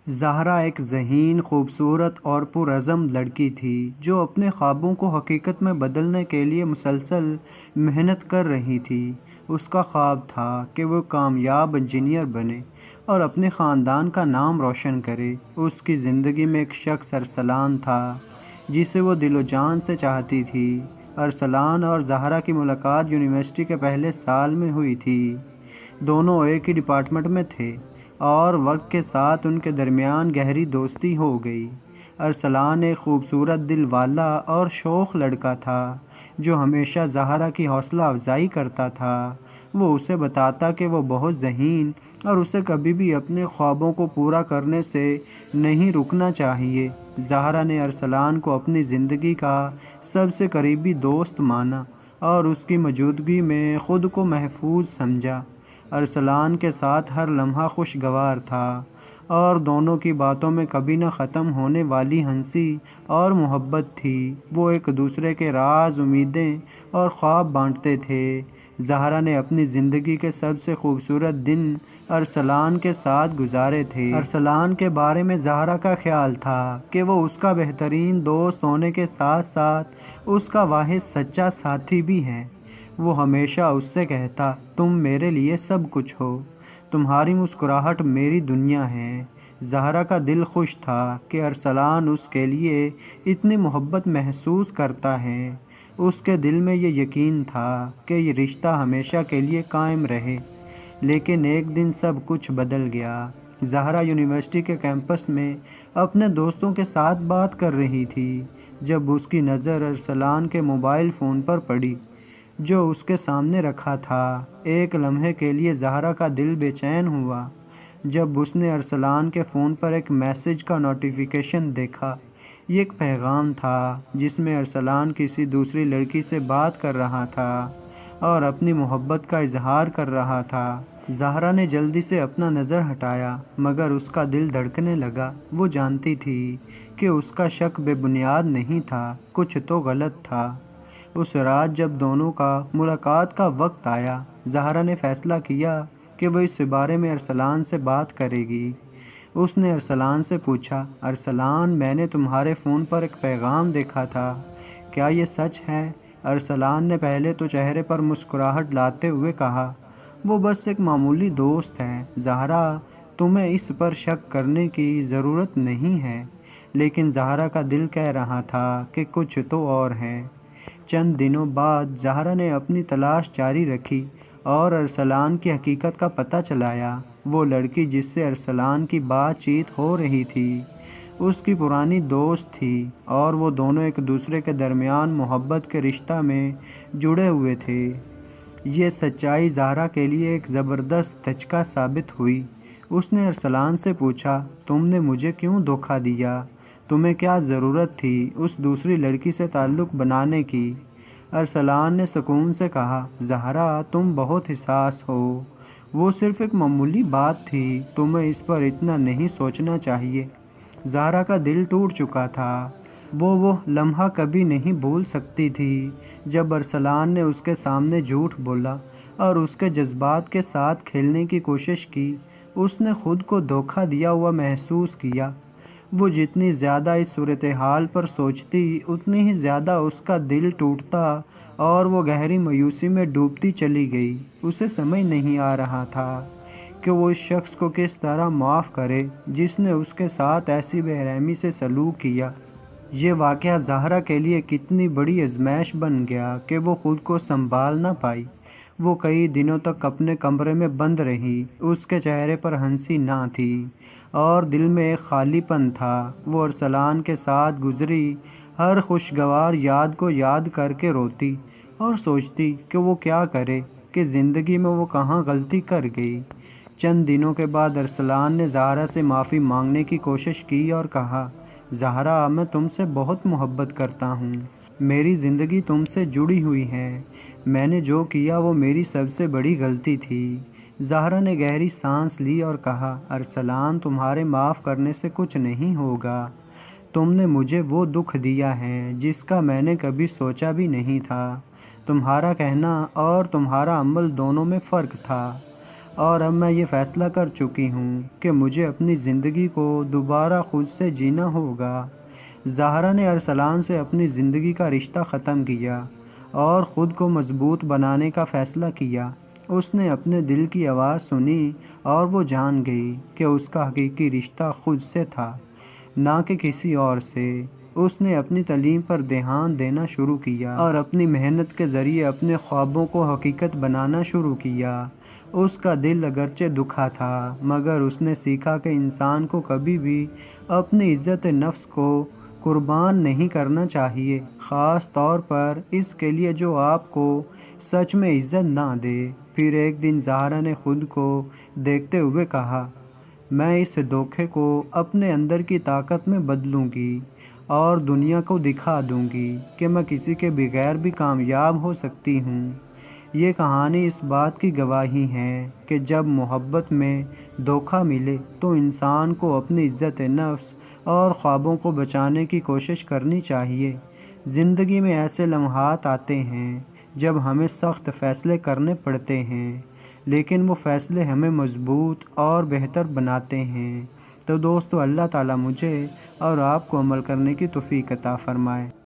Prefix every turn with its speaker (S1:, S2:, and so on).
S1: زہرا ایک ذہین، خوبصورت اور پرعزم لڑکی تھی جو اپنے خوابوں کو حقیقت میں بدلنے کے لیے مسلسل محنت کر رہی تھی۔ اس کا خواب تھا کہ وہ کامیاب انجینئر بنے اور اپنے خاندان کا نام روشن کرے۔ اس کی زندگی میں ایک شخص ارسلان تھا جسے وہ دل و جان سے چاہتی تھی۔ ارسلان اور زہرا کی ملاقات یونیورسٹی کے پہلے سال میں ہوئی تھی۔ دونوں ایک ہی ڈپارٹمنٹ میں تھے اور وقت کے ساتھ ان کے درمیان گہری دوستی ہو گئی۔ ارسلان ایک خوبصورت، دل والا اور شوخ لڑکا تھا جو ہمیشہ زہرا کی حوصلہ افزائی کرتا تھا۔ وہ اسے بتاتا کہ وہ بہت ذہین اور اسے کبھی بھی اپنے خوابوں کو پورا کرنے سے نہیں رکنا چاہیے۔ زہرا نے ارسلان کو اپنی زندگی کا سب سے قریبی دوست مانا اور اس کی موجودگی میں خود کو محفوظ سمجھا۔ ارسلان کے ساتھ ہر لمحہ خوشگوار تھا اور دونوں کی باتوں میں کبھی نہ ختم ہونے والی ہنسی اور محبت تھی۔ وہ ایک دوسرے کے راز، امیدیں اور خواب بانٹتے تھے۔ زہرا نے اپنی زندگی کے سب سے خوبصورت دن ارسلان کے ساتھ گزارے تھے۔ ارسلان کے بارے میں زہرا کا خیال تھا کہ وہ اس کا بہترین دوست ہونے کے ساتھ ساتھ اس کا واحد سچا ساتھی بھی ہے۔ وہ ہمیشہ اس سے کہتا، تم میرے لیے سب کچھ ہو، تمہاری مسکراہٹ میری دنیا ہے۔ زہرا کا دل خوش تھا کہ ارسلان اس کے لیے اتنی محبت محسوس کرتا ہے۔ اس کے دل میں یہ یقین تھا کہ یہ رشتہ ہمیشہ کے لیے قائم رہے۔ لیکن ایک دن سب کچھ بدل گیا۔ زہرا یونیورسٹی کے کیمپس میں اپنے دوستوں کے ساتھ بات کر رہی تھی جب اس کی نظر ارسلان کے موبائل فون پر پڑی جو اس کے سامنے رکھا تھا۔ ایک لمحے کے لیے زہرا کا دل بے چین ہوا جب اس نے ارسلان کے فون پر ایک میسج کا نوٹیفیکیشن دیکھا۔ یہ ایک پیغام تھا جس میں ارسلان کسی دوسری لڑکی سے بات کر رہا تھا اور اپنی محبت کا اظہار کر رہا تھا۔ زہرا نے جلدی سے اپنا نظر ہٹایا مگر اس کا دل دھڑکنے لگا۔ وہ جانتی تھی کہ اس کا شک بے بنیاد نہیں تھا، کچھ تو غلط تھا۔ اس رات جب دونوں کا ملاقات کا وقت آیا، زہرا نے فیصلہ کیا کہ وہ اس بارے میں ارسلان سے بات کرے گی۔ اس نے ارسلان سے پوچھا، ارسلان، میں نے تمہارے فون پر ایک پیغام دیکھا تھا، کیا یہ سچ ہے؟ ارسلان نے پہلے تو چہرے پر مسکراہٹ لاتے ہوئے کہا، وہ بس ایک معمولی دوست ہے زہرا، تمہیں اس پر شک کرنے کی ضرورت نہیں ہے۔ لیکن زہرا کا دل کہہ رہا تھا کہ کچھ تو اور ہے۔ چند دنوں بعد زہرا نے اپنی تلاش جاری رکھی اور ارسلان کی حقیقت کا پتہ چلایا۔ وہ لڑکی جس سے ارسلان کی بات چیت ہو رہی تھی اس کی پرانی دوست تھی اور وہ دونوں ایک دوسرے کے درمیان محبت کے رشتہ میں جڑے ہوئے تھے۔ یہ سچائی زہرا کے لیے ایک زبردست دھچکا ثابت ہوئی۔ اس نے ارسلان سے پوچھا، تم نے مجھے کیوں دھوکہ دیا؟ تمہیں کیا ضرورت تھی اس دوسری لڑکی سے تعلق بنانے کی؟ ارسلان نے سکون سے کہا، زہرا، تم بہت حساس ہو، وہ صرف ایک معمولی بات تھی، تمہیں اس پر اتنا نہیں سوچنا چاہیے۔ زہرا کا دل ٹوٹ چکا تھا۔ وہ لمحہ کبھی نہیں بھول سکتی تھی جب ارسلان نے اس کے سامنے جھوٹ بولا اور اس کے جذبات کے ساتھ کھیلنے کی کوشش کی۔ اس نے خود کو دھوکہ دیا ہوا محسوس کیا۔ وہ جتنی زیادہ اس صورتحال پر سوچتی اتنی ہی زیادہ اس کا دل ٹوٹتا اور وہ گہری مایوسی میں ڈوبتی چلی گئی۔ اسے سمجھ نہیں آ رہا تھا کہ وہ اس شخص کو کس طرح معاف کرے جس نے اس کے ساتھ ایسی بے رحمی سے سلوک کیا۔ یہ واقعہ زہرا کے لیے کتنی بڑی آزمائش بن گیا کہ وہ خود کو سنبھال نہ پائی۔ وہ کئی دنوں تک اپنے کمرے میں بند رہی۔ اس کے چہرے پر ہنسی نہ تھی اور دل میں ایک خالی پن تھا۔ وہ ارسلان کے ساتھ گزری ہر خوشگوار یاد کو یاد کر کے روتی اور سوچتی کہ وہ کیا کرے، کہ زندگی میں وہ کہاں غلطی کر گئی۔ چند دنوں کے بعد ارسلان نے زہرا سے معافی مانگنے کی کوشش کی اور کہا، زہرا، میں تم سے بہت محبت کرتا ہوں، میری زندگی تم سے جڑی ہوئی ہے، میں نے جو کیا وہ میری سب سے بڑی غلطی تھی۔ زہرا نے گہری سانس لی اور کہا، ارسلان، تمہارے معاف کرنے سے کچھ نہیں ہوگا، تم نے مجھے وہ دکھ دیا ہے جس کا میں نے کبھی سوچا بھی نہیں تھا۔ تمہارا کہنا اور تمہارا عمل دونوں میں فرق تھا اور اب میں یہ فیصلہ کر چکی ہوں کہ مجھے اپنی زندگی کو دوبارہ خود سے جینا ہوگا۔ زہرا نے ارسلان سے اپنی زندگی کا رشتہ ختم کیا اور خود کو مضبوط بنانے کا فیصلہ کیا۔ اس نے اپنے دل کی آواز سنی اور وہ جان گئی کہ اس کا حقیقی رشتہ خود سے تھا، نہ کہ کسی اور سے۔ اس نے اپنی تعلیم پر دھیان دینا شروع کیا اور اپنی محنت کے ذریعے اپنے خوابوں کو حقیقت بنانا شروع کیا۔ اس کا دل اگرچہ دکھا تھا، مگر اس نے سیکھا کہ انسان کو کبھی بھی اپنی عزت نفس کو قربان نہیں کرنا چاہیے، خاص طور پر اس کے لیے جو آپ کو سچ میں عزت نہ دے۔ پھر ایک دن زہرا نے خود کو دیکھتے ہوئے کہا، میں اس دھوکے کو اپنے اندر کی طاقت میں بدلوں گی اور دنیا کو دکھا دوں گی کہ میں کسی کے بغیر بھی کامیاب ہو سکتی ہوں۔ یہ کہانی اس بات کی گواہی ہے کہ جب محبت میں دھوکہ ملے تو انسان کو اپنی عزت نفس اور خوابوں کو بچانے کی کوشش کرنی چاہیے۔ زندگی میں ایسے لمحات آتے ہیں جب ہمیں سخت فیصلے کرنے پڑتے ہیں، لیکن وہ فیصلے ہمیں مضبوط اور بہتر بناتے ہیں۔ تو دوستو، اللہ تعالیٰ مجھے اور آپ کو عمل کرنے کی توفیق عطا فرمائے۔